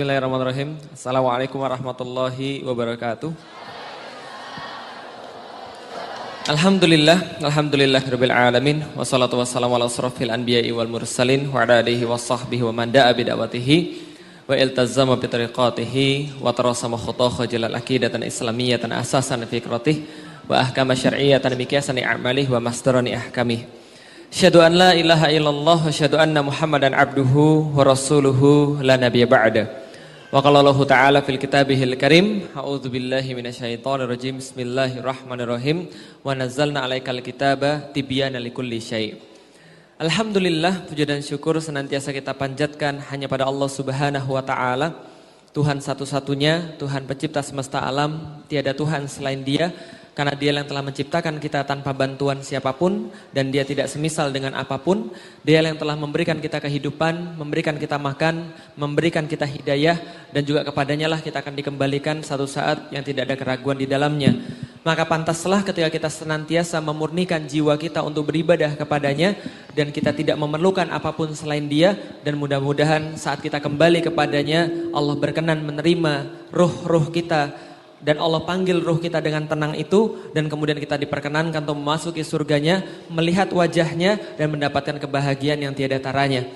Bismillahirrahmanirrahim. Assalamualaikum warahmatullahi wabarakatuh. Alhamdulillahirabbil alamin wassalatu wassalamu ala asrofil anbiya'i wal mursalin wa ala alihi washabbihi wa man da'a bid'awatihi wa iltazama bi tariqatihi wa tarasama khutah jalal aqidatan islamiyatan asasan fikratihi wa ahkama syar'iyyatan miqyasan a'malihi wa masdarani ahkamih. Asyhadu an la ilaha illallah wa asyhadu anna Muhammadan abduhu wa rasuluhu la nabiyya ba'da. Wa qala Allah ta'ala fil kitabihil karim, a'udzu billahi minasyaitonir rajim. Bismillahirrahmanirrahim. Wa nazzalna 'alaikal kitaba tibyana likulli syai'. Alhamdulillah, puja dan syukur senantiasa kita panjatkan hanya pada Allah Subhanahu wa taala, Tuhan satu-satunya, Tuhan pencipta semesta alam, tiada Tuhan selain Dia. Karena Dia yang telah menciptakan kita tanpa bantuan siapapun, dan Dia tidak semisal dengan apapun. Dia yang telah memberikan kita kehidupan, memberikan kita makan, memberikan kita hidayah, dan juga kepadanya lah kita akan dikembalikan satu saat yang tidak ada keraguan di dalamnya. Maka pantaslah ketika kita senantiasa memurnikan jiwa kita untuk beribadah kepadanya, dan kita tidak memerlukan apapun selain Dia, dan mudah-mudahan saat kita kembali kepadanya, Allah berkenan menerima ruh-ruh kita, dan Allah panggil ruh kita dengan tenang itu, dan kemudian kita diperkenankan untuk memasuki surganya, melihat wajahnya dan mendapatkan kebahagiaan yang tiada taranya.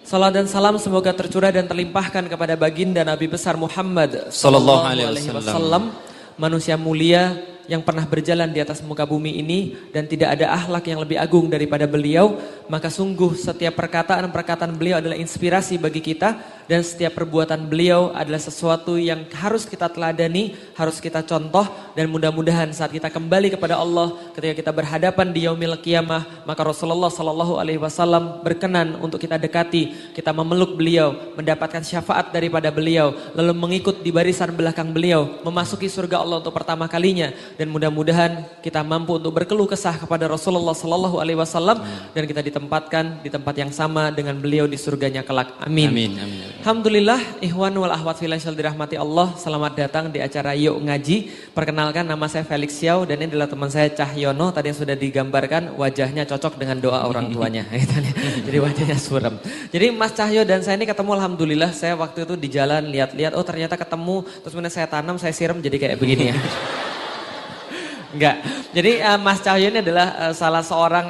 Salam dan salam semoga tercurah dan terlimpahkan kepada baginda Nabi besar Muhammad sallallahu alaihi wasallam, manusia mulia yang pernah berjalan di atas muka bumi ini, dan tidak ada akhlak yang lebih agung daripada beliau. Maka sungguh setiap perkataan-perkataan beliau adalah inspirasi bagi kita, dan setiap perbuatan beliau adalah sesuatu yang harus kita teladani, harus kita contoh. Dan mudah-mudahan saat kita kembali kepada Allah, ketika kita berhadapan di yaumil qiyamah, maka Rasulullah sallallahu alaihi wasallam berkenan untuk kita dekati, kita memeluk beliau, mendapatkan syafaat daripada beliau, lalu mengikut di barisan belakang beliau, memasuki surga Allah untuk pertama kalinya. Dan mudah-mudahan kita mampu untuk berkeluh kesah kepada Rasulullah sallallahu alaihi wasallam, dan kita ditempatkan di tempat yang sama dengan beliau di surganya kelak. Amin. Amin, amin. Alhamdulillah, ikhwan wal ahwat fillah yang dirahmati Allah. Selamat datang di acara Yuk Ngaji. Perkenalkan, nama saya Felix Xiao, dan ini adalah teman saya Cahyono. Tadi yang sudah digambarkan wajahnya cocok dengan doa orang tuanya. Jadi wajahnya suram. Jadi Mas Cahyo dan saya ini ketemu, alhamdulillah. Saya waktu itu di jalan lihat-lihat, oh ternyata ketemu. Terus kemudian saya tanam, saya siram jadi kayak begini ya. Enggak. Jadi Mas Cahyo ini adalah salah seorang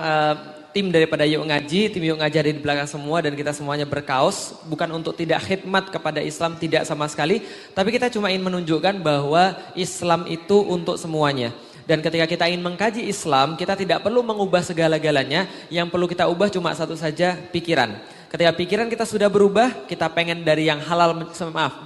tim daripada Yuk Ngaji. Tim Yuk Ngaji ada di belakang semua, dan kita semuanya berkaos. Bukan untuk tidak khidmat kepada Islam, tidak sama sekali. Tapi kita cuma ingin menunjukkan bahwa Islam itu untuk semuanya. Dan ketika kita ingin mengkaji Islam, kita tidak perlu mengubah segala-galanya. Yang perlu kita ubah cuma satu saja, pikiran. Ketika pikiran kita sudah berubah, kita pengen dari yang halal,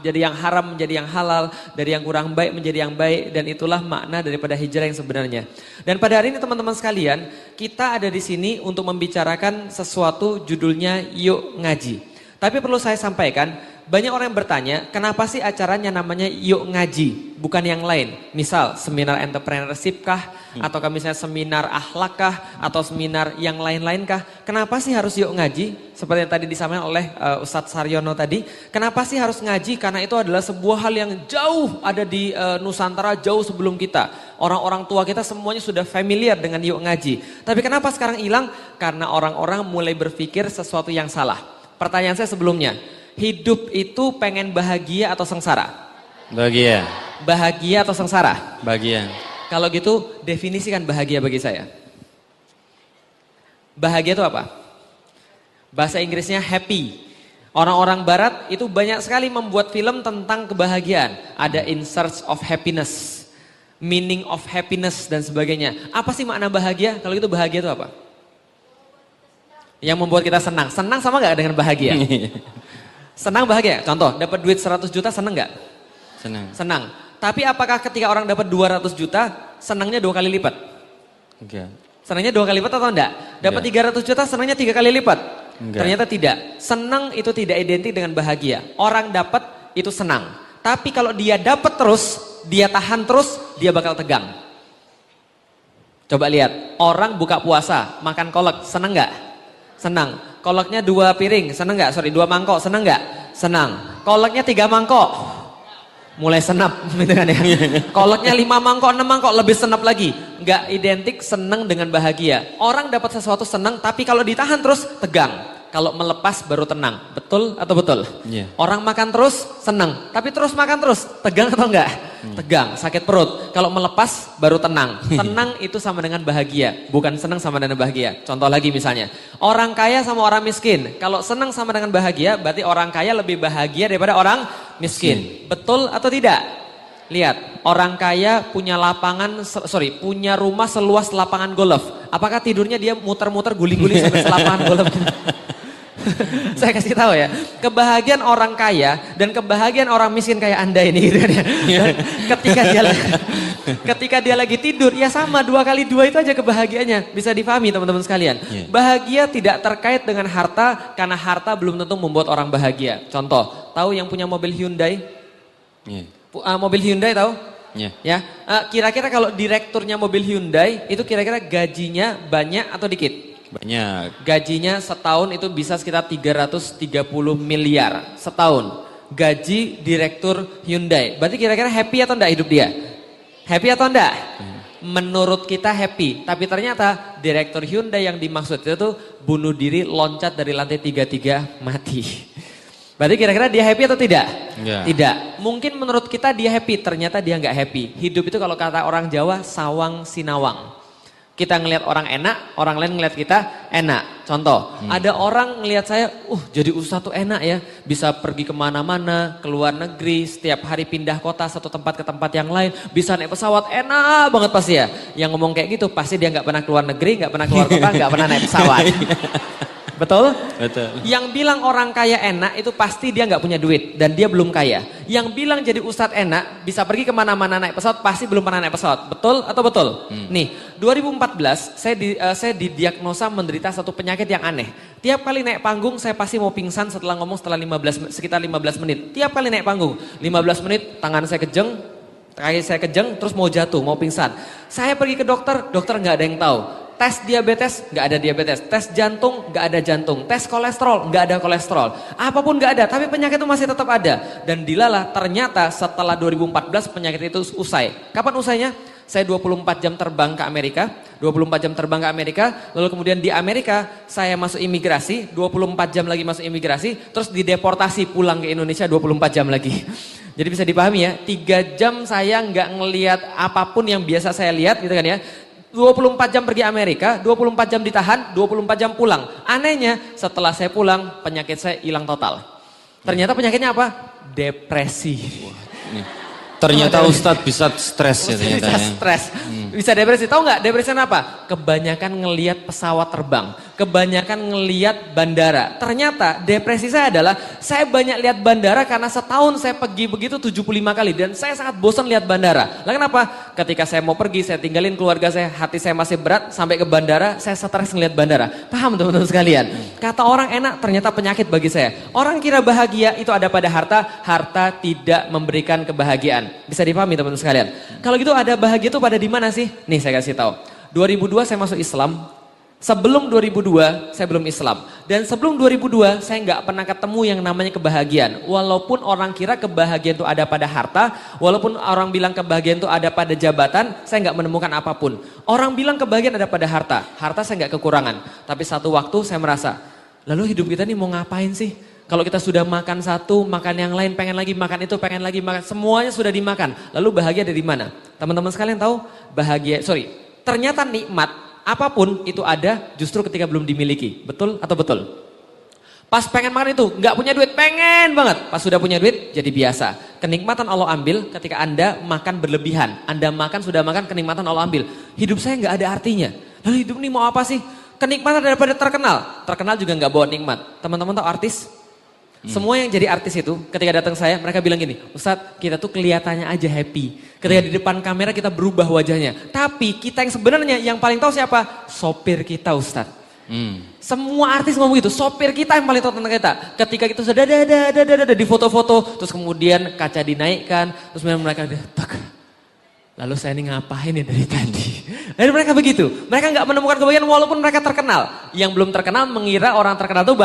jadi yang haram menjadi yang halal, dari yang kurang baik menjadi yang baik, dan itulah makna daripada hijrah yang sebenarnya. Dan pada hari ini teman-teman sekalian, kita ada di sini untuk membicarakan sesuatu judulnya Yuk Ngaji. Tapi perlu saya sampaikan, banyak orang yang bertanya, kenapa sih acaranya namanya Yuk Ngaji, bukan yang lain? Misal seminar entrepreneurship kah? Atau misalnya seminar akhlak kah? Atau seminar yang lain-lain kah? Kenapa sih harus Yuk Ngaji? Seperti yang tadi disampaikan oleh Ustadz Saryono tadi. Kenapa sih harus ngaji? Karena itu adalah sebuah hal yang jauh ada di Nusantara, jauh sebelum kita. Orang-orang tua kita semuanya sudah familiar dengan Yuk Ngaji. Tapi kenapa sekarang hilang? Karena orang-orang mulai berpikir sesuatu yang salah. Pertanyaan saya sebelumnya, hidup itu pengen bahagia atau sengsara? Bahagia. Bahagia atau sengsara? Bahagia. Kalau gitu definisikan bahagia bagi saya. Bahagia itu apa? Bahasa Inggrisnya happy. Orang-orang barat itu banyak sekali membuat film tentang kebahagiaan. Ada In Search of Happiness, Meaning of Happiness, dan sebagainya. Apa sih makna bahagia? Kalau itu bahagia itu apa? Yang membuat kita senang. Senang sama gak dengan bahagia? Senang bahagia? Contoh, dapat duit 100 juta senang gak? Senang. Senang. Tapi apakah ketika orang dapat 200 juta, senangnya 2 kali lipat? Enggak. Senangnya 2 kali lipat atau enggak? Dapat 300 juta, senangnya 3 kali lipat? Enggak. Ternyata tidak. Senang itu tidak identik dengan bahagia. Orang dapat itu senang. Tapi kalau dia dapat terus, dia tahan terus, dia bakal tegang. Coba lihat, orang buka puasa, makan kolak, senang gak? Senang. Kolaknya 2 piring, senang gak? 2 mangkok, senang gak? Senang. Kolaknya 3 mangkok, mulai senap gitu kan ya. Kolaknya 5 mangkok, 6 mangkok, lebih senap lagi. Nggak identik senang dengan bahagia. Orang dapat sesuatu senang, tapi kalau ditahan terus tegang. kalau melepas baru tenang. Betul atau betul? Iya. Orang makan terus senang, tapi terus makan terus tegang atau enggak? Tegang, sakit perut. Kalau melepas baru tenang. Tenang itu sama dengan bahagia, bukan senang sama dengan bahagia. Contoh lagi misalnya, orang kaya sama orang miskin. Kalau senang sama dengan bahagia, berarti orang kaya lebih bahagia daripada orang miskin. Betul atau tidak? Lihat, orang kaya punya punya rumah seluas lapangan golf. Apakah tidurnya dia muter-muter guling-guling sampai lapangan golf? Saya kasih tahu ya, kebahagiaan orang kaya dan kebahagiaan orang miskin kayak Anda ini gitu kan ya. Dan ketika dia lagi tidur, ya sama 2 kali 2 itu aja kebahagiaannya. Bisa difahami teman-teman sekalian. Bahagia tidak terkait dengan harta, karena harta belum tentu membuat orang bahagia. Contoh, tahu yang punya mobil Hyundai? Mobil Hyundai tahu? Ya. Kira-kira kalau direkturnya mobil Hyundai itu kira-kira gajinya banyak atau dikit? Banyak. Gajinya setahun itu bisa sekitar 330 miliar setahun. Gaji direktur Hyundai. Berarti kira-kira happy atau enggak hidup dia? Happy atau enggak? Menurut kita happy, tapi ternyata direktur Hyundai yang dimaksud itu tuh bunuh diri, loncat dari lantai 33 mati. Berarti kira-kira dia happy atau tidak? Enggak. Tidak. Mungkin menurut kita dia happy, ternyata dia nggak happy. Hidup itu kalau kata orang Jawa, sawang sinawang. Kita ngelihat orang enak, orang lain ngelihat kita enak. Contoh, ada orang ngelihat saya, jadi ustadz tuh enak ya. Bisa pergi kemana-mana, ke luar negeri, setiap hari pindah kota satu tempat ke tempat yang lain. Bisa naik pesawat, enak banget pasti ya. Yang ngomong kayak gitu, pasti dia nggak pernah keluar negeri, nggak pernah keluar kota, nggak pernah naik pesawat. Betul? Betul. Yang bilang orang kaya enak itu pasti dia nggak punya duit dan dia belum kaya. Yang bilang jadi ustadz enak, bisa pergi kemana-mana naik pesawat, pasti belum pernah naik pesawat. Betul atau betul? Nih, 2014 saya didiagnosa menderita satu penyakit yang aneh. Tiap kali naik panggung saya pasti mau pingsan setelah ngomong sekitar 15 menit. Tiap kali naik panggung, 15 menit tangan saya kejang, kaki saya kejang, terus mau jatuh, mau pingsan. Saya pergi ke dokter nggak ada yang tahu. Tes diabetes, nggak ada diabetes. Tes jantung, nggak ada jantung. Tes kolesterol, nggak ada kolesterol. Apapun nggak ada, tapi penyakit itu masih tetap ada. Dan dilalah ternyata setelah 2014 penyakit itu usai. Kapan usainya? Saya 24 jam terbang ke Amerika. 24 jam terbang ke Amerika. Lalu kemudian di Amerika saya masuk imigrasi. 24 jam lagi masuk imigrasi. Terus dideportasi pulang ke Indonesia 24 jam lagi. Jadi bisa dipahami ya, 3 jam saya nggak ngelihat apapun yang biasa saya lihat gitu kan ya. 24 jam pergi Amerika, 24 jam ditahan, 24 jam pulang. Anehnya setelah saya pulang penyakit saya hilang total. Ternyata penyakitnya apa? Depresi. Ternyata Ustadz bisa stres ya ternyata. Bisa stres, bisa depresi. Tahu nggak depresi apa? Kebanyakan ngelihat pesawat terbang, kebanyakan ngelihat bandara. Ternyata depresi saya adalah saya banyak lihat bandara karena setahun saya pergi begitu 75 kali dan saya sangat bosan lihat bandara. Lah kenapa? Ketika saya mau pergi, saya tinggalin keluarga saya, hati saya masih berat sampai ke bandara, saya stres ngelihat bandara. Paham teman-teman sekalian? Kata orang enak, ternyata penyakit bagi saya. Orang kira bahagia itu ada pada harta, harta tidak memberikan kebahagiaan. Bisa dipahami teman-teman sekalian. Kalau gitu ada bahagia itu pada di mana sih? Nih saya kasih tahu. 2002 saya masuk Islam. Sebelum 2002 saya belum Islam. Dan sebelum 2002 saya nggak pernah ketemu yang namanya kebahagiaan. Walaupun orang kira kebahagiaan itu ada pada harta. Walaupun orang bilang kebahagiaan itu ada pada jabatan. Saya nggak menemukan apapun. Orang bilang kebahagiaan ada pada harta. Harta saya nggak kekurangan. Tapi satu waktu saya merasa, lalu hidup kita ini mau ngapain sih? Kalau kita sudah makan satu, makan yang lain, pengen lagi makan itu, pengen lagi makan, semuanya sudah dimakan. Lalu bahagia dari mana? Teman-teman sekalian tahu? Ternyata nikmat apapun itu ada justru ketika belum dimiliki. Betul atau betul? Pas pengen makan itu, nggak punya duit, pengen banget. Pas sudah punya duit, jadi biasa. Kenikmatan Allah ambil ketika Anda makan berlebihan. Anda makan, sudah makan, kenikmatan Allah ambil. Hidup saya nggak ada artinya. Lalu hidup ini mau apa sih? Kenikmatan daripada terkenal. Terkenal juga nggak bawa nikmat. Teman-teman tahu artis? Semua yang jadi artis itu ketika datang saya mereka bilang gini, Ustadz kita tuh kelihatannya aja happy. Ketika di depan kamera kita berubah wajahnya. Tapi kita yang sebenarnya yang paling tahu siapa? Sopir kita Ustadz. Semua artis ngomong gitu, sopir kita yang paling tahu tentang kita. Ketika kita sudah di foto-foto, terus kemudian kaca dinaikkan, terus mereka lalu saya ini ngapain ya dari tadi? Dan mereka begitu, mereka nggak menemukan kebahagiaan walaupun mereka terkenal. Yang belum terkenal mengira orang terkenal itu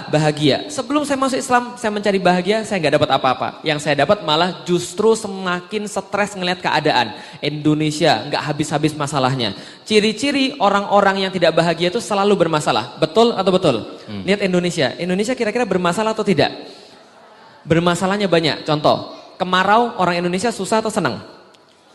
bahagia. Sebelum saya masuk Islam, saya mencari bahagia, saya nggak dapat apa-apa. Yang saya dapat malah justru semakin stres ngelihat keadaan. Indonesia nggak habis-habis masalahnya. Ciri-ciri orang-orang yang tidak bahagia itu selalu bermasalah. Betul atau betul? Lihat Indonesia. Indonesia kira-kira bermasalah atau tidak? Bermasalahnya banyak. Contoh, kemarau orang Indonesia susah atau senang?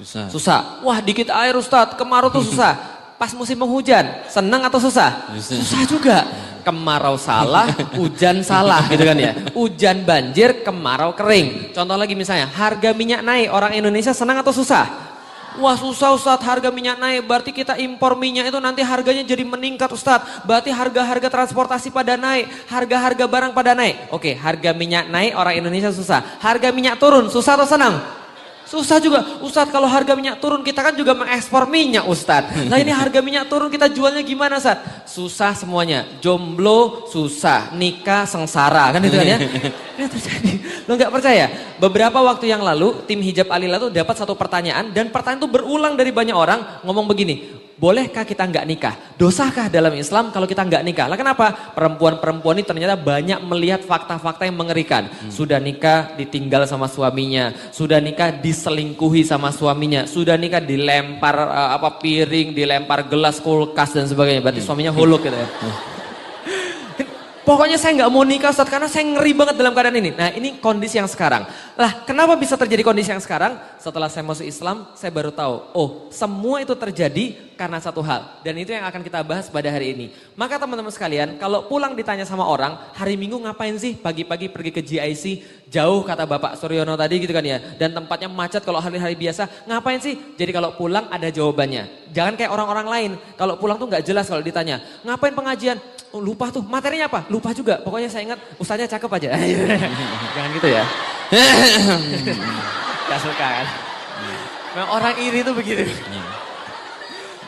Susah. Wah, dikit air Ustadz, kemarau tuh susah. Pas musim penghujan, senang atau susah? Susah juga. Kemarau salah, hujan salah gitu kan ya. Hujan banjir, kemarau kering. Contoh lagi misalnya, harga minyak naik, orang Indonesia senang atau susah? Wah susah Ustadz, harga minyak naik, berarti kita impor minyak itu nanti harganya jadi meningkat Ustadz. Berarti harga-harga transportasi pada naik, harga-harga barang pada naik. Oke, harga minyak naik orang Indonesia susah. Harga minyak turun, susah atau senang? Susah juga. Ustadz kalau harga minyak turun kita kan juga mengekspor minyak Ustadz. Nah ini harga minyak turun kita jualnya gimana Ustadz? Susah semuanya. Jomblo susah, nikah sengsara kan itu kan ya. Ini terjadi. Lo nggak percaya? Beberapa waktu yang lalu tim Hijab Alila tuh dapat satu pertanyaan dan pertanyaan itu berulang dari banyak orang ngomong begini. Bolehkah kita nggak nikah? Dosakah dalam Islam kalau kita nggak nikah? Lah kenapa? Perempuan-perempuan ini ternyata banyak melihat fakta-fakta yang mengerikan. Sudah nikah ditinggal sama suaminya, sudah nikah diselingkuhi sama suaminya, sudah nikah dilempar piring, dilempar gelas kulkas dan sebagainya. Berarti suaminya huluk gitu ya. Pokoknya saya nggak mau nikah Ustadz karena saya ngeri banget dalam keadaan ini. Nah ini kondisi yang sekarang. Lah kenapa bisa terjadi kondisi yang sekarang? Setelah saya masuk Islam saya baru tahu. Oh semua itu terjadi karena satu hal. Dan itu yang akan kita bahas pada hari ini. Maka teman-teman sekalian kalau pulang ditanya sama orang. Hari Minggu ngapain sih pagi-pagi pergi ke GIC. Jauh kata Bapak Suryono tadi gitu kan ya. Dan tempatnya macet kalau hari-hari biasa. Ngapain sih? Jadi kalau pulang ada jawabannya. Jangan kayak orang-orang lain. Kalau pulang tuh nggak jelas kalau ditanya. Ngapain pengajian? Oh, lupa tuh, materinya apa? Lupa juga, pokoknya saya ingat ustaznya cakep aja. Jangan gitu ya. Gak suka kan? Nah, orang iri tuh begitu.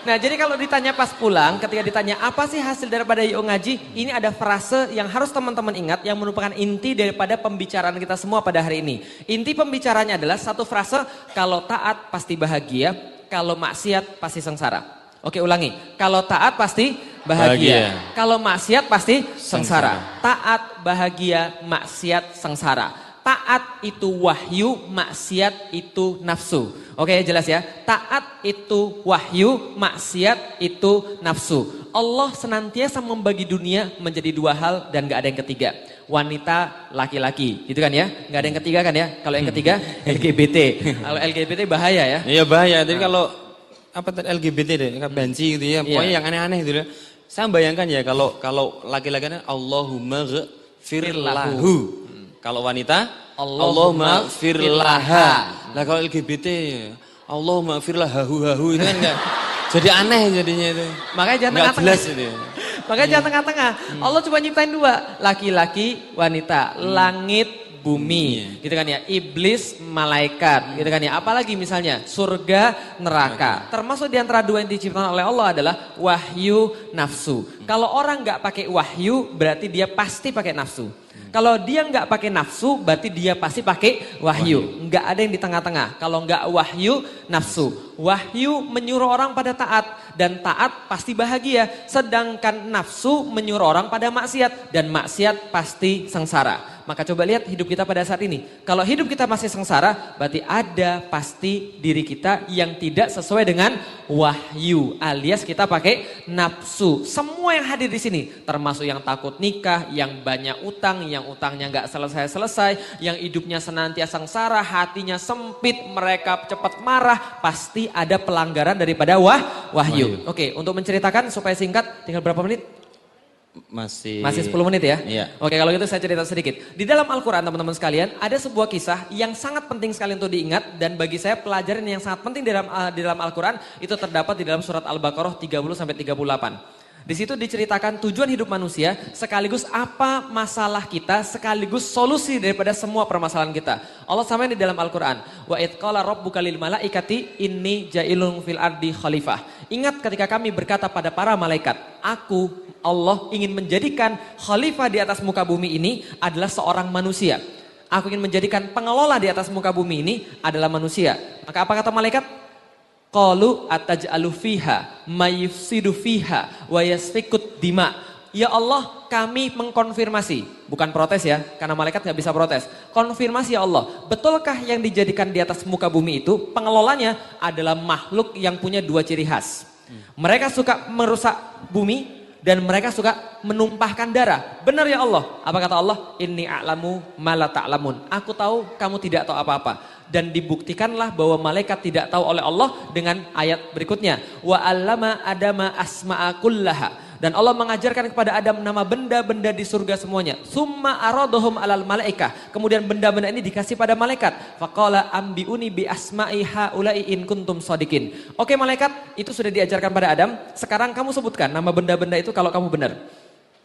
Nah jadi kalau ditanya pas pulang, ketika ditanya apa sih hasil daripada yuk ngaji, ini ada frase yang harus teman-teman ingat yang merupakan inti daripada pembicaraan kita semua pada hari ini. Inti pembicaranya adalah satu frase, kalau taat pasti bahagia, kalau maksiat pasti sengsara. Oke ulangi, kalau taat pasti bahagia. Kalau maksiat pasti sengsara. Taat, bahagia, maksiat, sengsara. Taat itu wahyu, maksiat itu nafsu. Oke jelas ya, taat itu wahyu, maksiat itu nafsu. Allah senantiasa membagi dunia menjadi dua hal dan gak ada yang ketiga. Wanita, laki-laki, gitu kan ya? Gak ada yang ketiga kan ya? Kalau yang ketiga LGBT. Kalau LGBT bahaya ya? Iya bahaya, jadi kalau apa LGBT deh, benci gitu ya, pokoknya yang aneh-aneh gitu ya. Saya bayangkan ya kalau laki-laki Allahumma ghfir lahu. Kalau wanita Allahumma ghfir laha. Lah kalau LGBT Allahumma ghfir hahu itu kan enggak. Jadi aneh jadinya itu. Makanya jangan tengah-tengah. Makanya jangan tengah-tengah. Allah cuma nyiptain dua, laki-laki, wanita, langit, bumi, gitu kan ya, iblis, malaikat, gitu kan ya, apalagi misalnya surga, neraka, termasuk di antara dua yang diciptakan oleh Allah adalah wahyu, nafsu. Kalau orang nggak pakai wahyu, berarti dia pasti pakai nafsu. Kalau dia nggak pakai nafsu, berarti dia pasti pakai wahyu. Nggak ada yang di tengah-tengah. Kalau nggak wahyu, nafsu. Wahyu menyuruh orang pada taat dan taat pasti bahagia. Sedangkan nafsu menyuruh orang pada maksiat dan maksiat pasti sengsara. Maka coba lihat hidup kita pada saat ini. Kalau hidup kita masih sengsara, berarti ada pasti diri kita yang tidak sesuai dengan wahyu. Alias kita pakai nafsu. Semua yang hadir di sini, termasuk yang takut nikah, yang banyak utang, yang utangnya nggak selesai-selesai, yang hidupnya senantiasa sengsara, hatinya sempit, mereka cepat marah, pasti ada pelanggaran daripada wahyu. Oke, untuk menceritakan supaya singkat, tinggal berapa menit? Masih 10 menit ya? Iya. Oke kalau gitu saya cerita sedikit. Di dalam Al-Quran teman-teman sekalian ada sebuah kisah yang sangat penting sekali untuk diingat. Dan bagi saya pelajaran yang sangat penting di dalam Al-Quran itu terdapat di dalam surat Al-Baqarah 30-38. Di situ diceritakan tujuan hidup manusia sekaligus apa masalah kita sekaligus solusi daripada semua permasalahan kita. Allah sampaikan di dalam Al-Quran. Wa idh qala rabbuka lil malaikati inni ja'ilun fil ardi khalifah. Ingat ketika kami berkata pada para malaikat, aku Allah ingin menjadikan khalifah di atas muka bumi ini adalah seorang manusia. Aku ingin menjadikan pengelola di atas muka bumi ini adalah manusia. Maka apa kata malaikat? Qalu ataj'alu fiha mayufsidu fiha wa yasfikut dima. Ya Allah, kami mengkonfirmasi, bukan protes ya, karena malaikat nggak bisa protes. Konfirmasi ya Allah, betulkah yang dijadikan di atas muka bumi itu pengelolanya adalah makhluk yang punya dua ciri khas. Mereka suka merusak bumi dan mereka suka menumpahkan darah. Benar ya Allah? Apa kata Allah? Inni a'lamu ma la ta'lamun. Aku tahu, kamu tidak tahu apa-apa. Dan dibuktikanlah bahwa malaikat tidak tahu oleh Allah dengan ayat berikutnya. Wa 'allama Adama asma'a kullaha. Dan Allah mengajarkan kepada Adam nama benda-benda di surga semuanya. Summa aradhum 'alal malaikah. Kemudian benda-benda ini dikasih pada malaikat. Faqala ambiuni bi asma'i haula'i in kuntum shadiqin. Oke malaikat, itu sudah diajarkan pada Adam. Sekarang kamu sebutkan nama benda-benda itu kalau kamu benar.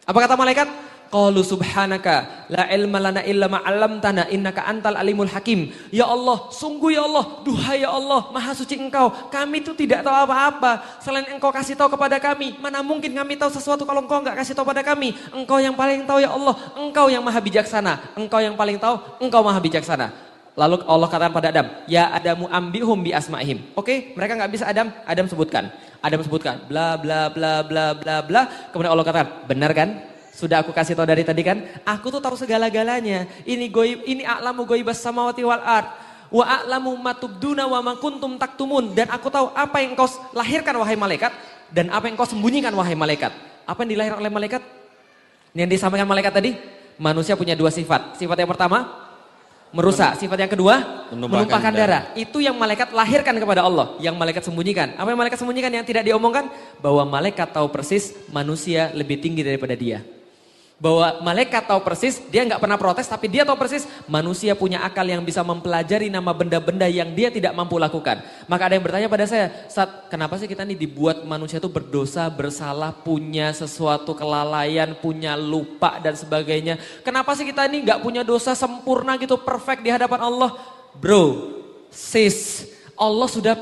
Apa kata malaikat? Qalu subhanaka la ilma lana illa ma 'allamtana innaka antal alimul hakim. Ya Allah, sungguh ya Allah, duhai ya Allah, maha suci Engkau. Kami itu tidak tahu apa-apa selain Engkau kasih tahu kepada kami. Mana mungkin kami tahu sesuatu kalau Engkau enggak kasih tahu pada kami. Engkau yang paling tahu ya Allah. Engkau yang maha bijaksana. Engkau yang paling tahu, Engkau maha bijaksana. Lalu Allah katakan pada Adam, ya Adamu ambihum bi asma'ihim. Oke, mereka enggak bisa Adam sebutkan. Adam sebutkan bla bla bla bla bla bla. Kemudian Allah katakan, benar kan? Sudah aku kasih tahu dari tadi kan, aku tuh tahu segala-galanya. Ini goib, ini a'lamu goibas samawati wal ard. Wa a'lamu ma tubduna wa ma kuntum taktumun. Dan aku tahu apa yang kau lahirkan wahai malaikat dan apa yang kau sembunyikan wahai malaikat. Apa yang dilahirkan oleh malaikat? Yang disampaikan malaikat tadi, manusia punya dua sifat. Sifat yang pertama, merusak. Sifat yang kedua, menumpahkan darah. Itu yang malaikat lahirkan kepada Allah, yang malaikat sembunyikan. Apa yang malaikat sembunyikan yang tidak diomongkan? Bahwa malaikat tahu persis manusia lebih tinggi daripada dia. Bahwa malaikat tahu persis, dia nggak pernah protes, tapi dia tahu persis manusia punya akal yang bisa mempelajari nama benda-benda yang dia tidak mampu lakukan. Maka ada yang bertanya pada saya, Ustaz, kenapa sih kita nih dibuat manusia itu berdosa, bersalah, punya sesuatu kelalaian, punya lupa dan sebagainya. Kenapa sih kita ini nggak punya dosa sempurna gitu, perfect di hadapan Allah? Bro, sis, Allah sudah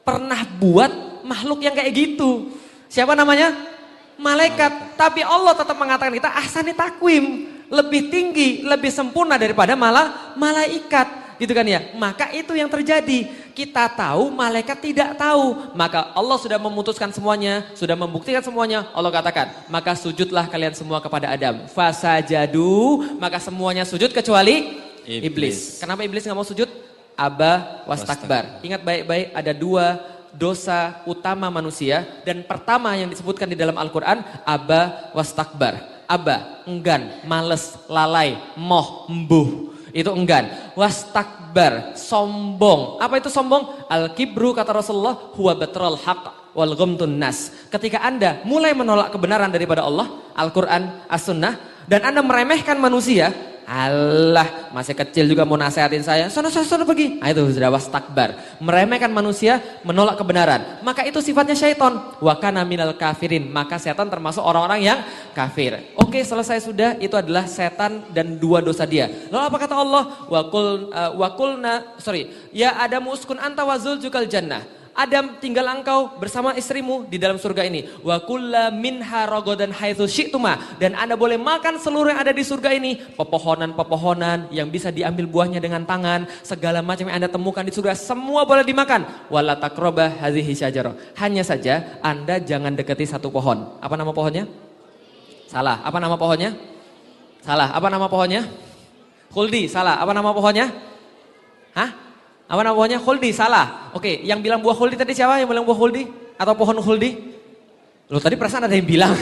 pernah buat makhluk yang kayak gitu. Siapa namanya? Malaikat, tapi Allah tetap mengatakan kita ahsani takwim, lebih tinggi, lebih sempurna daripada malaikat, gitu kan ya. Maka itu yang terjadi, kita tahu, malaikat tidak tahu. Maka Allah sudah memutuskan semuanya, sudah membuktikan semuanya. Allah katakan, maka sujudlah kalian semua kepada Adam. Fasajadu, maka semuanya sujud kecuali iblis. Kenapa iblis nggak mau sujud? Aba wastakbar. Ingat baik-baik, ada dua dosa utama manusia, dan pertama yang disebutkan di dalam Al-Quran, aba wastakbar. Aba, enggan, males, lalai, moh, embuh, itu enggan. Wastakbar, sombong. Apa itu sombong? Al-kibru kata Rasulullah, huwa batrul haq wal ghamtun nas. Ketika Anda mulai menolak kebenaran daripada Allah, Al-Quran, As-Sunnah, dan Anda meremehkan manusia, Allah, masih kecil juga mau nasihatin saya, sono pergi. Nah, itu sudah wastakbar, meremehkan manusia, menolak kebenaran. Maka itu sifatnya syaitan. Wa kana minal kafirin, maka setan termasuk orang-orang yang kafir. Oke, selesai sudah, itu adalah setan dan dua dosa dia. Lalu apa kata Allah? Ya Adamu uskun anta wa zawjukal jannah. Adam, tinggal engkau bersama istrimu di dalam surga ini. Wa kulla minha ragadan haitsu syi'tuma, dan Anda boleh makan seluruh yang ada di surga ini. Pepohonan-pepohonan yang bisa diambil buahnya dengan tangan, segala macam yang Anda temukan di surga semua boleh dimakan. Wala taqrabah hadhihi syajarah. Hanya saja Anda jangan dekati satu pohon. Apa nama pohonnya? Salah. Apa nama pohonnya? Salah. Apa nama pohonnya? Khuldi. Salah. Apa nama pohonnya? Hah? Apa nama buahnya? Khuldi, salah. Oke, yang bilang buah khuldi tadi siapa? Yang bilang buah khuldi? Atau pohon khuldi? Loh tadi perasaan ada yang bilang.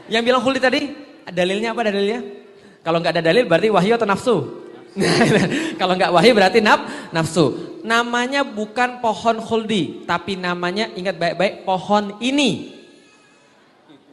Yang bilang khuldi tadi, dalilnya apa dalilnya? Kalau nggak ada dalil berarti wahyu atau nafsu? Kalau nggak wahyu berarti nafsu. Namanya bukan pohon khuldi, tapi namanya, ingat baik-baik, pohon ini.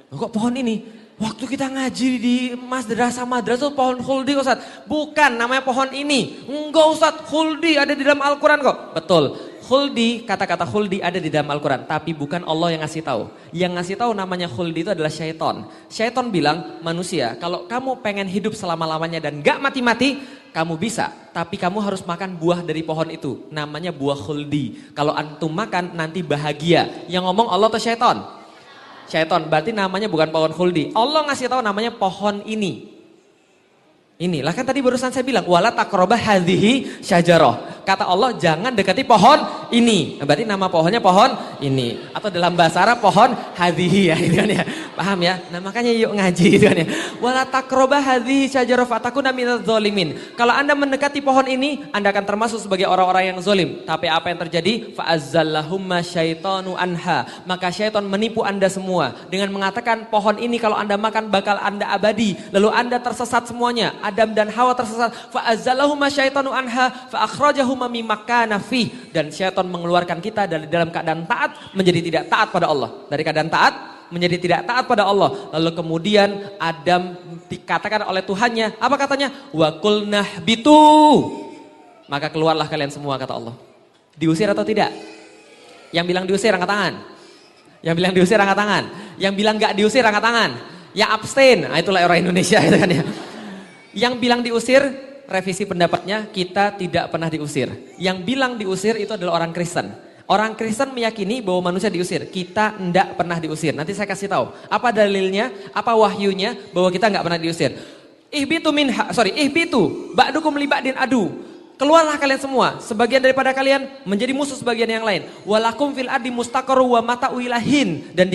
Kok pohon ini? Waktu kita ngaji di madrasah itu pohon khuldi Ustaz. Bukan, namanya pohon ini. Enggak Ustaz, khuldi ada di dalam Al-Quran kok. Betul, khuldi, kata-kata khuldi ada di dalam Al-Quran. Tapi bukan Allah yang ngasih tahu. Yang ngasih tahu namanya khuldi itu adalah syaitan. Syaitan bilang, manusia kalau kamu pengen hidup selama-lamanya dan gak mati-mati, kamu bisa. Tapi kamu harus makan buah dari pohon itu. Namanya buah khuldi. Kalau antum makan nanti bahagia. Yang ngomong Allah atau syaitan? Syaitan, berarti namanya bukan pohon khuldi. Allah ngasih tahu namanya pohon ini. Inilah kan tadi barusan saya bilang, wala taqrabah hadhihi syajarah. Kata Allah, jangan dekati pohon ini. Nah, berarti nama pohonnya pohon ini. Atau dalam bahasa Arab pohon hadhihi ya, gitu kan ya. Paham ya? Nah makanya yuk ngaji gitu kan ya. Wala taqraba hadhihi syajarah fatakuna minadz zalimin. Kalau Anda mendekati pohon ini, Anda akan termasuk sebagai orang-orang yang zalim. Tapi apa yang terjadi? Fa'azzallahumma syaitanu anha. Maka syaitan menipu Anda semua dengan mengatakan pohon ini kalau Anda makan bakal Anda abadi. Lalu Anda tersesat semuanya. Adam dan Hawa tersesat. Fa'azzallahumma syaitanu anha fa'akhrajahuma mimmakana fih. Dan syaitan mengeluarkan kita dari dalam keadaan taat menjadi tidak taat pada Allah. Dari keadaan taat menjadi tidak taat pada Allah. Lalu kemudian Adam dikatakan oleh Tuhannya, apa katanya? Wa qulnah bitu. Maka keluarlah kalian semua, kata Allah. Diusir atau tidak? Yang bilang diusir angkat tangan. Yang bilang diusir angkat tangan. Yang bilang enggak diusir angkat tangan. Yang abstain, nah itulah orang Indonesia gitu kan ya. Yang bilang diusir, revisi pendapatnya, kita tidak pernah diusir. Yang bilang diusir itu adalah orang Kristen. Orang Kristen meyakini bahwa manusia diusir. Kita tidak pernah diusir. Nanti saya kasih tahu. Apa dalilnya, apa wahyunya bahwa kita nggak pernah diusir. Ihbitu ba'dukum li ba'din adu. Keluarlah kalian semua, sebagian daripada kalian menjadi musuh sebagian yang lain. Walakum fil ardi mustaqarru wa mata'u ilahin. Dan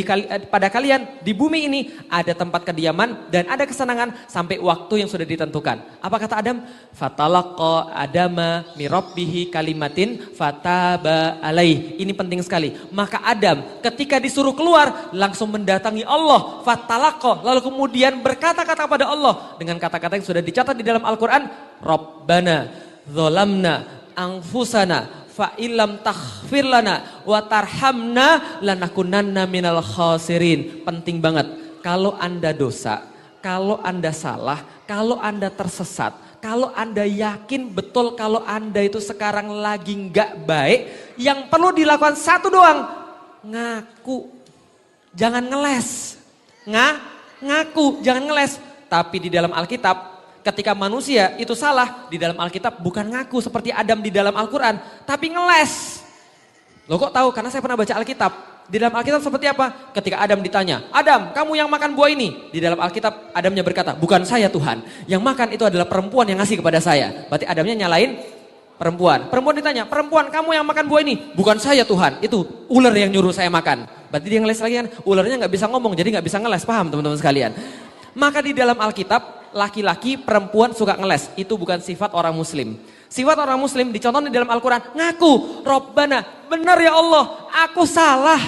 pada kalian di bumi ini ada tempat kediaman dan ada kesenangan sampai waktu yang sudah ditentukan. Apa kata Adam? Fatalaqa Adama mirabbihi kalimatin fataba alaih. Ini penting sekali. Maka Adam ketika disuruh keluar langsung mendatangi Allah. Fatalaqa, lalu kemudian berkata-kata pada Allah dengan kata-kata yang sudah dicatat di dalam Al-Qur'an. Rabbana Zolamna angfusana fa illam taghfir lana wa tarhamna lanakunanna minal khasirin. Penting banget. Kalau Anda dosa, kalau Anda salah, kalau Anda tersesat, kalau Anda yakin betul kalau Anda itu sekarang lagi nggak baik, yang perlu dilakukan satu doang, ngaku. Jangan ngeles. Ngaku, jangan ngeles. Tapi di dalam Alkitab ketika manusia itu salah, di dalam Alkitab bukan ngaku seperti Adam di dalam Al-Quran, tapi ngeles. Loh kok tahu? Karena saya pernah baca Alkitab. Di dalam Alkitab seperti apa? Ketika Adam ditanya, Adam kamu yang makan buah ini. Di dalam Alkitab Adamnya berkata, bukan saya Tuhan. Yang makan itu adalah perempuan yang ngasih kepada saya. Berarti Adamnya nyalain perempuan. Perempuan ditanya, perempuan kamu yang makan buah ini. Bukan saya Tuhan, itu ular yang nyuruh saya makan. Berarti dia ngeles lagi kan? Ularnya gak bisa ngomong, jadi gak bisa ngeles. Paham teman-teman sekalian? Maka di dalam Alkitab laki-laki, perempuan suka ngeles. Itu bukan sifat orang muslim. Sifat orang muslim dicontohkan di dalam Al-Quran. Ngaku, Rabbana, benar ya Allah, aku salah.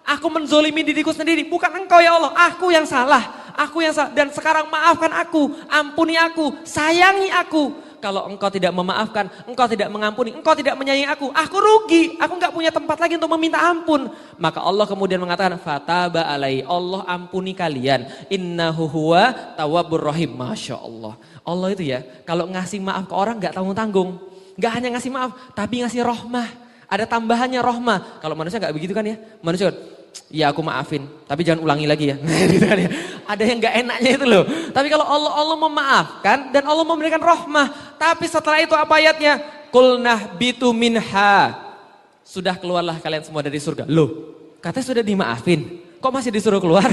Aku menzolimi diriku sendiri. Bukan engkau ya Allah, aku yang salah. Aku yang salah. Dan sekarang maafkan aku, ampuni aku, sayangi aku. Kalau engkau tidak memaafkan, engkau tidak mengampuni, engkau tidak menyayangi aku rugi. Aku gak punya tempat lagi untuk meminta ampun. Maka Allah kemudian mengatakan, fataba alai, Allah ampuni kalian. Innahu huwa tawwabur rahim. Masya Allah. Allah itu ya, kalau ngasih maaf ke orang gak tanggung-tanggung. Gak hanya ngasih maaf, tapi ngasih rahmah. Ada tambahannya rahmah. Kalau manusia gak begitu kan ya. Manusia ya aku maafin, tapi jangan ulangi lagi ya. Gitu kan ya. Ada yang gak enaknya itu loh. Tapi kalau Allah memaafkan dan Allah memberikan rahmah. Tapi setelah itu apa ayatnya? Qulnah bitu minha. Sudah keluarlah kalian semua dari surga. Loh, katanya sudah dimaafin. Kok masih disuruh keluar?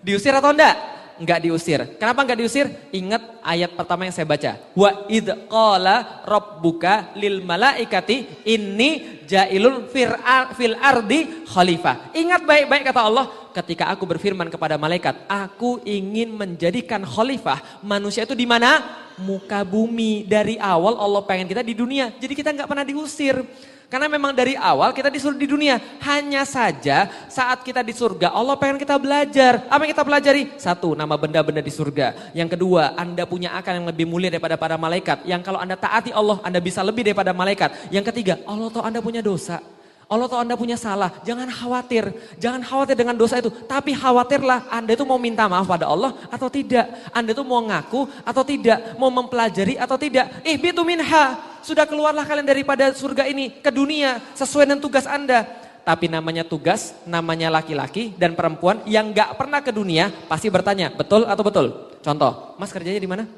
Diusir atau enggak? Enggak diusir. Kenapa enggak diusir? Ingat ayat pertama yang saya baca. Wa idh qala rabbuka lil malaikati inni ja'ilun fil ardi khalifah. Ingat baik-baik kata Allah, ketika aku berfirman kepada malaikat, aku ingin menjadikan khalifah manusia itu di mana? Muka bumi. Dari awal Allah pengen kita di dunia. Jadi kita enggak pernah diusir. Karena memang dari awal kita disuruh di dunia. Hanya saja saat kita di surga Allah pengen kita belajar. Apa yang kita pelajari? Satu, nama benda-benda di surga. Yang kedua, Anda punya akal yang lebih mulia daripada para malaikat. Yang kalau Anda taati Allah, Anda bisa lebih daripada malaikat. Yang ketiga, Allah tahu Anda punya dosa. Allah tahu Anda punya salah. Jangan khawatir. Jangan khawatir dengan dosa itu. Tapi khawatirlah Anda itu mau minta maaf pada Allah atau tidak. Anda itu mau ngaku atau tidak. Mau mempelajari atau tidak. Ihbitu minha. Sudah keluarlah kalian daripada surga ini ke dunia sesuai dengan tugas Anda. Tapi namanya tugas, namanya laki-laki dan perempuan yang gak pernah ke dunia pasti bertanya, betul atau betul? Contoh, Mas kerjanya di mana?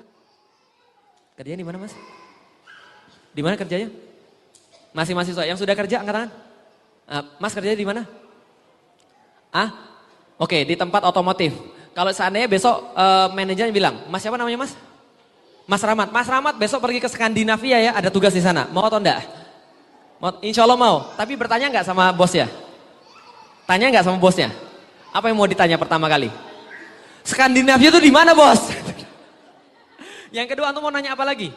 Kerjanya di mana Mas? Di mana kerjanya? Masih mahasiswa yang sudah kerja angkat tangan. Mas kerjanya di mana? Oke, di tempat otomotif. Kalau seandainya besok manajernya bilang, Mas siapa namanya Mas? Mas Rahmat. Mas Rahmat besok pergi ke Skandinavia ya, ada tugas di sana. Mau atau enggak? Insya Allah mau. Tapi bertanya nggak sama bosnya? Tanya nggak sama bosnya? Apa yang mau ditanya pertama kali? Skandinavia itu di mana, bos? Yang kedua, antum mau nanya apa lagi?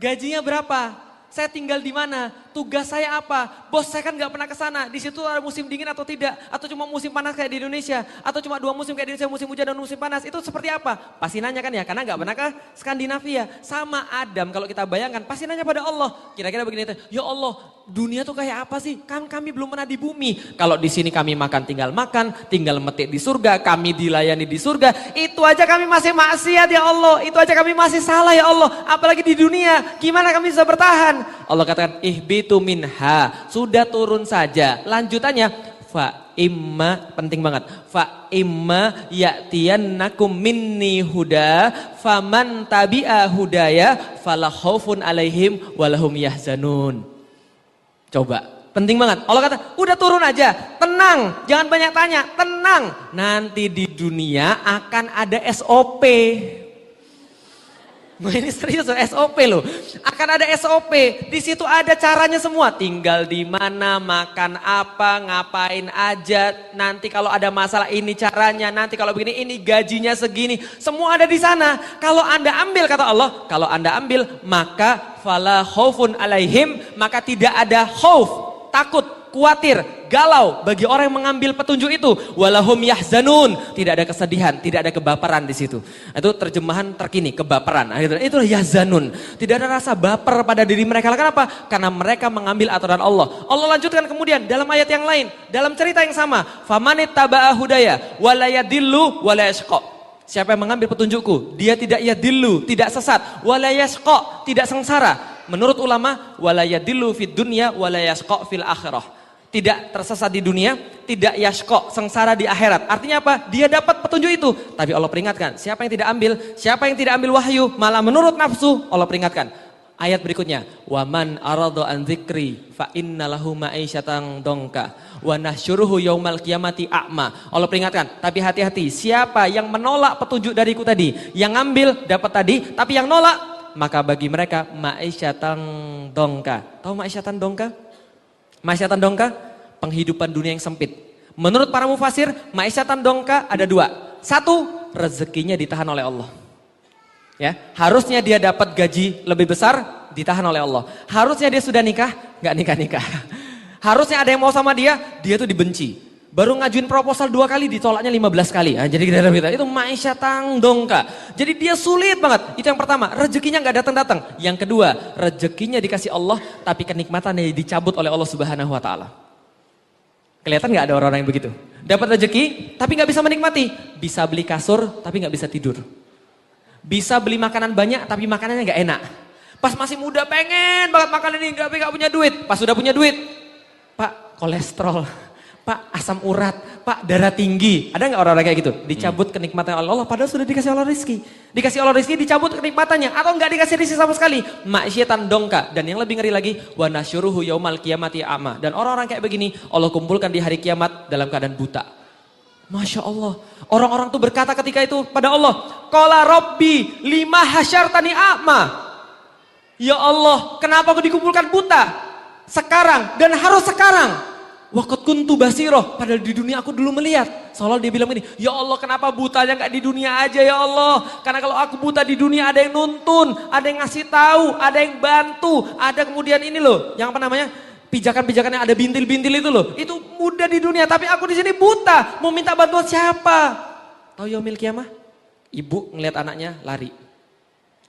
Gajinya berapa? Saya tinggal di mana? Tugas saya apa? Bos, saya kan nggak pernah ke sana. Di situ ada musim dingin atau tidak? Atau cuma musim panas kayak di Indonesia? Atau cuma 2 musim kayak di Indonesia, musim hujan dan musim panas? Itu seperti apa? Pasti nanya kan ya, karena nggak pernah ke Skandinavia. Sama Adam, kalau kita bayangkan, pasti nanya pada Allah. Kira-kira begini, ya Allah, dunia tuh kayak apa sih? Kan kami belum pernah di bumi. Kalau di sini kami makan, tinggal metik di surga, kami dilayani di surga. Itu aja kami masih maksiat ya Allah. Itu aja kami masih salah ya Allah. Apalagi di dunia, gimana kami bisa bertahan? Allah katakan, ihbitu minha, sudah turun saja. Lanjutannya, fa imma, penting banget. Fa imma ya'tiyannakum minni huda, faman tabi'a hudaya, fala khaufun alaihim walahum yahzanun. Coba, penting banget. Allah kata, udah turun aja, tenang, jangan banyak tanya, tenang. Nanti di dunia akan ada SOP. Ini serius SOP loh. Akan ada SOP. Di situ ada caranya semua. Tinggal di mana, makan apa, ngapain aja. Nanti kalau ada masalah ini caranya. Nanti kalau begini ini gajinya segini. Semua ada di sana. Kalau Anda ambil kata Allah, kalau Anda ambil maka fala khaufun alaihim, maka tidak ada khauf, takut, khawatir, galau bagi orang yang mengambil petunjuk itu. Walahum yahzanun, tidak ada kesedihan, tidak ada kebaperan di situ. Itu terjemahan terkini, kebaperan. Itu yahzanun. Tidak ada rasa baper pada diri mereka. Kenapa? Karena mereka mengambil aturan Allah. Allah lanjutkan kemudian dalam ayat yang lain, dalam cerita yang sama. Famanit taba'a hudaya wala yadillu wala yashqa. Siapa yang mengambil petunjukku, dia tidak yadillu, tidak sesat, wala yashqa, tidak sengsara. Menurut ulama, wala yadillu fid dunya wala yashqa fil akhirah. Tidak tersesat di dunia, tidak yashqa, sengsara di akhirat. Artinya apa? Dia dapat petunjuk itu. Tapi Allah peringatkan, siapa yang tidak ambil wahyu, malah menurut nafsu, Allah peringatkan. Ayat berikutnya, waman arada an dzikri fa innalahu ma'isyatan dongka wa nahsyuruhu yaumal qiyamati a'ma. Allah peringatkan, tapi hati-hati, siapa yang menolak petunjuk dariku tadi, yang ngambil dapat tadi, tapi yang nolak, maka bagi mereka ma'isyatan dongka. Tahu ma'isyatan dongka? Ma'isyatan dongka, penghidupan dunia yang sempit. Menurut para mufasir, ma'isyatan dongka ada 2. 1, rezekinya ditahan oleh Allah. Ya, harusnya dia dapat gaji lebih besar, ditahan oleh Allah. Harusnya dia sudah nikah, nggak nikah-nikah. Harusnya ada yang mau sama dia, dia tuh dibenci. Baru ngajuin proposal 2 kali, ditolaknya 15 kali. Nah, jadi kita itu ma'isyatan dongka. Jadi dia sulit banget. Itu yang pertama, rezekinya nggak datang-datang. Yang kedua, rezekinya dikasih Allah, tapi kenikmatannya dicabut oleh Allah Subhanahu Wa Taala. Kelihatan nggak ada orang-orang yang begitu? Dapat rezeki, tapi nggak bisa menikmati. Bisa beli kasur, tapi nggak bisa tidur. Bisa beli makanan banyak, tapi makanannya nggak enak. Pas masih muda pengen banget makan ini, tapi nggak punya duit. Pas sudah punya duit, Pak kolesterol, Pak asam urat, Pak darah tinggi. Ada nggak orang-orang kayak gitu? Dicabut kenikmatan Allah, padahal sudah dikasih Allah rezeki. Dikasih Allah rezeki, dicabut kenikmatannya. Atau nggak dikasih rezeki sama sekali. Ma'isyatan dongka. Dan yang lebih ngeri lagi, wa nasyuruhu yaumal qiyamati a'ma. Dan orang-orang kayak begini, Allah kumpulkan di hari kiamat dalam keadaan buta. Masya Allah. Orang-orang tuh berkata ketika itu pada Allah, qala rabbi lima hasyartani a'ma. Ya Allah, kenapa aku dikumpulkan buta? Sekarang, dan harus sekarang. Waqad kuntu basiroh, padahal di dunia aku dulu melihat. Seolah dia bilang ini, ya Allah kenapa butanya gak di dunia aja ya Allah. Karena kalau aku buta di dunia ada yang nuntun, ada yang ngasih tahu, ada yang bantu. Ada kemudian ini loh, yang apa namanya, pijakan-pijakan yang ada bintil-bintil itu loh. Itu mudah di dunia, tapi aku di sini buta. Mau minta bantuan siapa? Tahu yaumil qiyamah? Ibu ngeliat anaknya lari.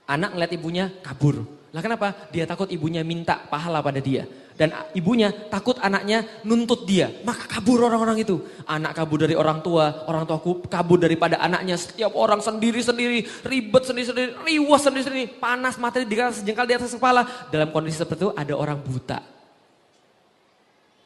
Anak ngeliat ibunya kabur. Lah kenapa? Dia takut ibunya minta pahala pada dia. Dan ibunya takut anaknya nuntut dia. Maka kabur orang-orang itu. Anak kabur dari orang tua kabur daripada anaknya. Setiap orang sendiri-sendiri, ribet sendiri-sendiri, riwas sendiri-sendiri. Panas materi sejengkal di atas kepala. Dalam kondisi seperti itu ada orang buta.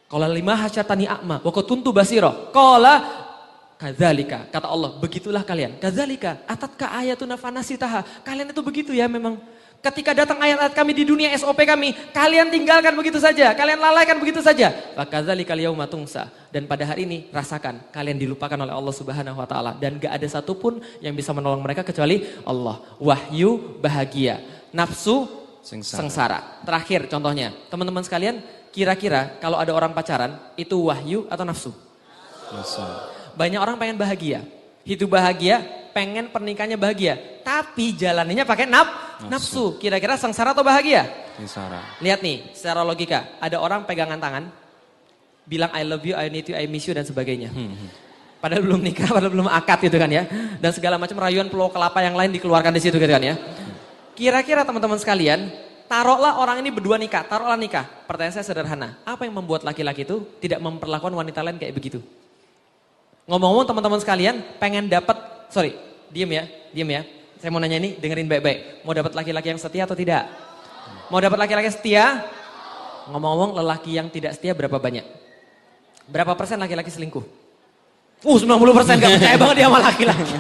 Qala lima hasyatani a'ma wa kuntu basira. Qala kadzalika, kata Allah, begitulah kalian. Kadzalika atatka ayatuna fanasitaha. Kalian itu begitu ya memang. Ketika datang ayat-ayat kami di dunia, SOP kami, kalian tinggalkan begitu saja, kalian lalaikan begitu saja. Wa kadzalika yauma tungsa. Dan pada hari ini rasakan kalian dilupakan oleh Allah Subhanahu Wa Taala dan gak ada satupun yang bisa menolong mereka kecuali Allah. Wahyu bahagia, nafsu sengsara. Terakhir contohnya, teman-teman sekalian, kira-kira kalau ada orang pacaran, itu wahyu atau nafsu? Nafsu. Banyak orang pengen bahagia, hidup bahagia, pengen pernikahannya bahagia. Tapi jalannya pakai nafsu. Kira-kira sengsara atau bahagia? Sengsara. Lihat nih, secara logika, ada orang pegangan tangan, bilang I love you, I need you, I miss you, dan sebagainya. Padahal belum nikah, padahal belum akad gitu kan ya. Dan segala macam rayuan pulau kelapa yang lain dikeluarkan di situ gitu kan ya. Kira-kira teman-teman sekalian, taruhlah orang ini berdua nikah, taruhlah nikah. Pertanyaan saya sederhana, apa yang membuat laki-laki itu tidak memperlakukan wanita lain kayak begitu? Ngomong-ngomong teman-teman sekalian, pengen dapat, diem ya. Saya mau nanya ini, dengerin baik-baik. Mau dapat laki-laki yang setia atau tidak? Mau dapat laki-laki setia? Ngomong-ngomong, lelaki yang tidak setia berapa banyak? Berapa persen laki-laki selingkuh? 90% gak percaya banget dia sama laki-laki.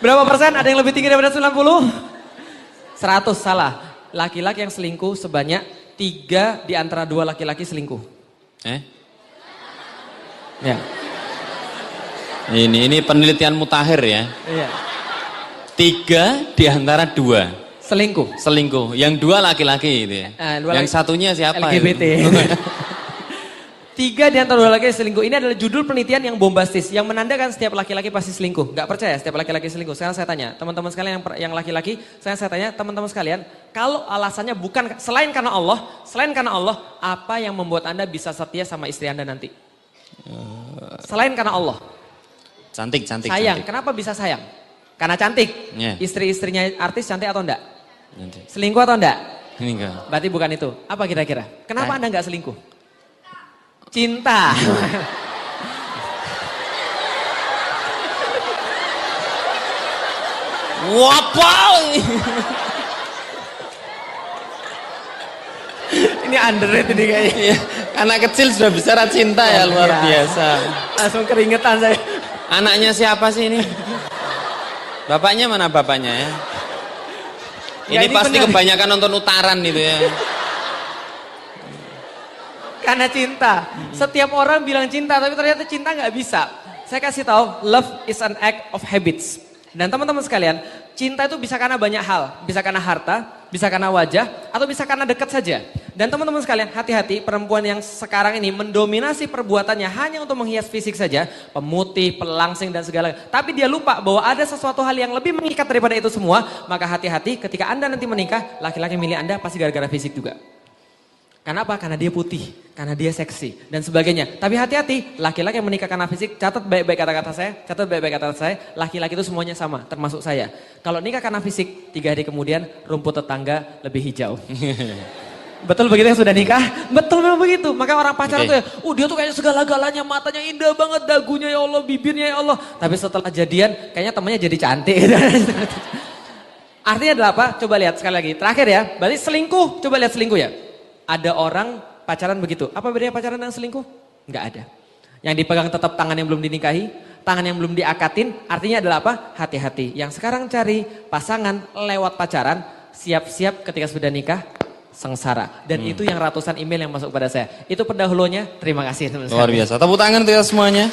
Berapa persen? Ada yang lebih tinggi daripada 90? 100, salah. Laki-laki yang selingkuh sebanyak 3 di antara 2 laki-laki selingkuh. Ya. Ini penelitian mutakhir ya. Iya. 3 di antara 2. Selingkuh. Yang 2 laki-laki gitu ya. Yang satunya siapa? LGBT. 3 di antara 2 laki-laki selingkuh. Ini adalah judul penelitian yang bombastis. Yang menandakan setiap laki-laki pasti selingkuh. Gak percaya setiap laki-laki selingkuh. Sekarang saya tanya, teman-teman sekalian yang laki-laki. Saya tanya, teman-teman sekalian. Kalau alasannya bukan, selain karena Allah. Apa yang membuat Anda bisa setia sama istri Anda nanti? Selain karena Allah. Cantik. Sayang, kenapa bisa sayang? Karena cantik. Yeah. Istri-istrinya artis cantik atau enggak? Cantik. Selingkuh atau enggak? Enggak. Berarti bukan itu. Apa kira-kira? Kenapa Anda enggak selingkuh? Cinta. Wapau. Ini underrated nih kayaknya. Anak kecil sudah bicara cinta ya, luar biasa. Langsung keringetan saya. Anaknya siapa sih ini? Bapaknya mana bapaknya ya? Ya, ini pasti bener. kebanyakan nonton Utaran gitu ya. Karena cinta. Setiap orang bilang cinta, tapi ternyata cinta nggak bisa. Saya kasih tahu, love is an act of habits. Dan teman-teman sekalian, cinta itu bisa karena banyak hal. Bisa karena harta, bisa karena wajah, atau bisa karena dekat saja. Dan teman-teman sekalian, hati-hati perempuan yang sekarang ini mendominasi perbuatannya hanya untuk menghias fisik saja. Pemutih, pelangsing, dan segala. Tapi dia lupa bahwa ada sesuatu hal yang lebih mengikat daripada itu semua. Maka hati-hati ketika Anda nanti menikah, laki-laki milih Anda pasti gara-gara fisik juga. Karena apa? Karena dia putih, karena dia seksi, dan sebagainya. Tapi hati-hati, laki-laki yang menikah karena fisik, catat baik-baik kata-kata saya, laki-laki itu semuanya sama, termasuk saya. Kalau nikah karena fisik, 3 hari kemudian rumput tetangga lebih hijau. Betul begitu yang sudah nikah? Betul memang begitu. Maka orang pacaran tuh ya, dia tuh kayaknya segala-galanya, matanya indah banget, dagunya ya Allah, bibirnya ya Allah. Tapi setelah jadian, kayaknya temannya jadi cantik. Artinya adalah apa? Coba lihat sekali lagi. Terakhir ya, berarti selingkuh, coba lihat selingkuh ya. Ada orang pacaran begitu. Apa bedanya pacaran dan selingkuh? Enggak ada. Yang dipegang tetap tangan yang belum dinikahi, tangan yang belum diakatin, artinya adalah apa? Hati-hati. Yang sekarang cari pasangan lewat pacaran, siap-siap ketika sudah nikah, sengsara. Dan itu yang ratusan email yang masuk pada saya. Itu pendahulunya, terima kasih teman-teman. Luar biasa. Tepuk tangan untuk semuanya.